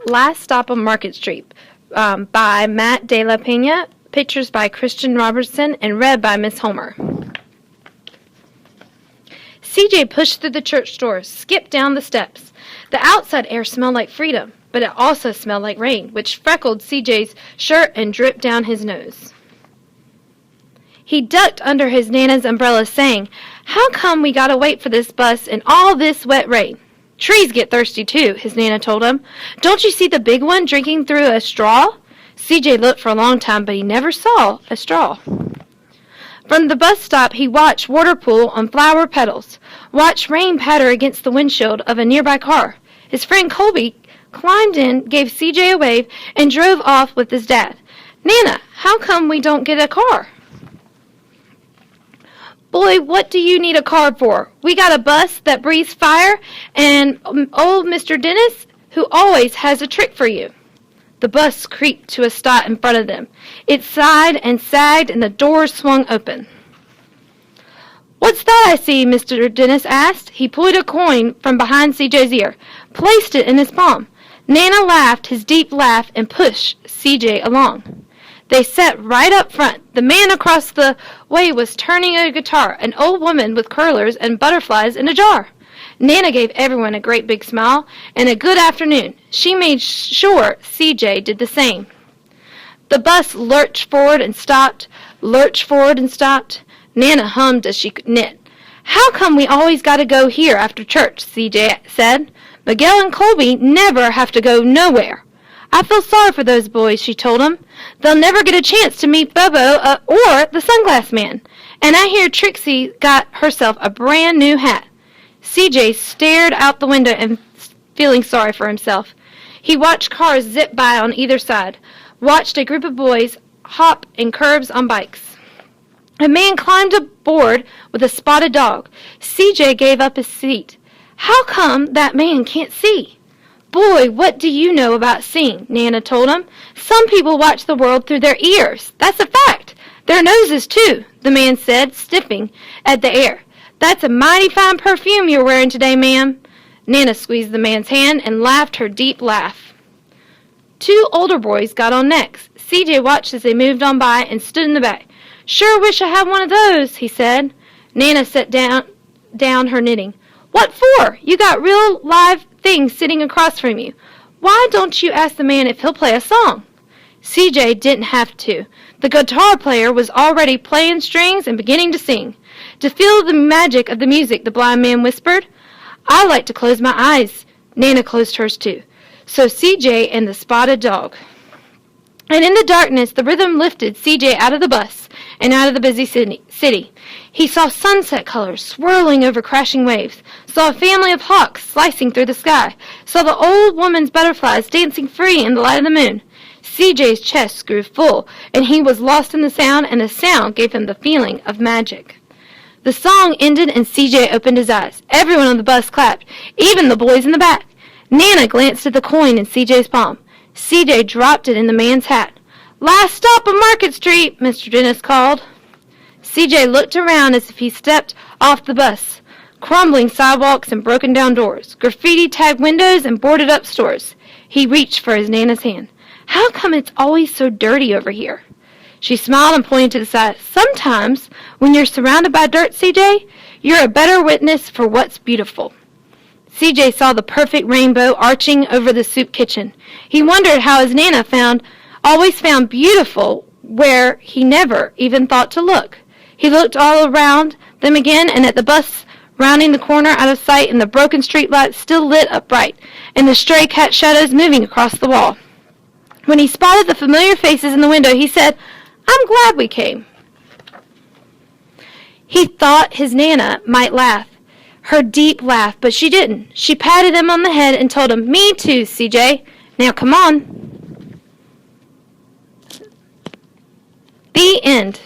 Last Stop on Market Street by Matt De La Pena, pictures by Christian Robertson, and read by Miss Homer. CJ pushed through the church door, skipped down the steps. The outside air smelled like freedom, but it also smelled like rain, which freckled CJ's shirt and dripped down his nose. He ducked under his Nana's umbrella, saying, "How come we gotta wait for this bus in all this wet rain?" "Trees get thirsty too," his Nana told him. "Don't you see the big one drinking through a straw?" CJ looked for a long time, but he never saw a straw. From the bus stop, he watched water pool on flower petals, watched rain patter against the windshield of a nearby car. His friend Colby climbed in, gave CJ a wave, and drove off with his dad. "Nana, how come we don't get a car?" "Boy, what do you need a car for? We got a bus that breathes fire and old Mr. Dennis, who always has a trick for you." The bus creaked to a stop in front of them. It sighed and sagged, and the doors swung open. "What's that I see?" Mr. Dennis asked. He pulled a coin from behind CJ's ear, placed it in his palm. Nana laughed his deep laugh and pushed CJ along. They sat right up front. The man across the way was turning a guitar, an old woman with curlers and butterflies in a jar. Nana gave everyone a great big smile and a good afternoon. She made sure CJ did the same. The bus lurched forward and stopped, lurched forward and stopped. Nana hummed as she knit. "How come we always got to go here after church?" CJ said. "Miguel and Colby never have to go nowhere." "I feel sorry for those boys," she told him. "They'll never get a chance to meet Bobo or the Sunglass Man. And I hear Trixie got herself a brand new hat." CJ stared out the window and feeling sorry for himself. He watched cars zip by on either side, watched a group of boys hop in curbs on bikes. A man climbed aboard with a spotted dog. CJ gave up his seat. "How come that man can't see?" "Boy, what do you know about seeing?" Nana told him. "Some people watch the world through their ears. That's a fact. Their noses, too," the man said, sniffing at the air. "That's a mighty fine perfume you're wearing today, ma'am." Nana squeezed the man's hand and laughed her deep laugh. Two older boys got on next. CJ watched as they moved on by and stood in the back. "Sure wish I had one of those," he said. Nana set down her knitting. "What for? You got real live things sitting across from you. Why don't you ask the man if he'll play a song?" CJ didn't have to. The guitar player was already playing strings and beginning to sing. To feel the magic of the music, the blind man whispered. "I like to close my eyes." Nana closed hers too. So CJ and the spotted dog. And in the darkness, the rhythm lifted CJ out of the bus and out of the busy city. He saw sunset colors swirling over crashing waves, saw a family of hawks slicing through the sky, saw the old woman's butterflies dancing free in the light of the moon. CJ's chest grew full, and he was lost in the sound, and the sound gave him the feeling of magic. The song ended, and CJ opened his eyes. Everyone on the bus clapped, even the boys in the back. Nana glanced at the coin in CJ's palm. CJ dropped it in the man's hat. "Last stop on Market Street," Mr. Dennis called. CJ looked around as if he stepped off the bus. Crumbling sidewalks and broken down doors, graffiti-tagged windows and boarded-up stores. He reached for his Nana's hand. "How come it's always so dirty over here?" She smiled and pointed to the side. "Sometimes, when you're surrounded by dirt, CJ, you're a better witness for what's beautiful." CJ saw the perfect rainbow arching over the soup kitchen. He wondered how his Nana always found beautiful where he never even thought to look. He looked all around them again, and at the bus rounding the corner out of sight, and the broken street lights still lit up bright, and the stray cat shadows moving across the wall. When he spotted the familiar faces in the window, he said, "I'm glad we came." He thought his Nana might laugh, her deep laugh, but she didn't. She patted him on the head and told him, "Me too, CJ. Now come on." The end.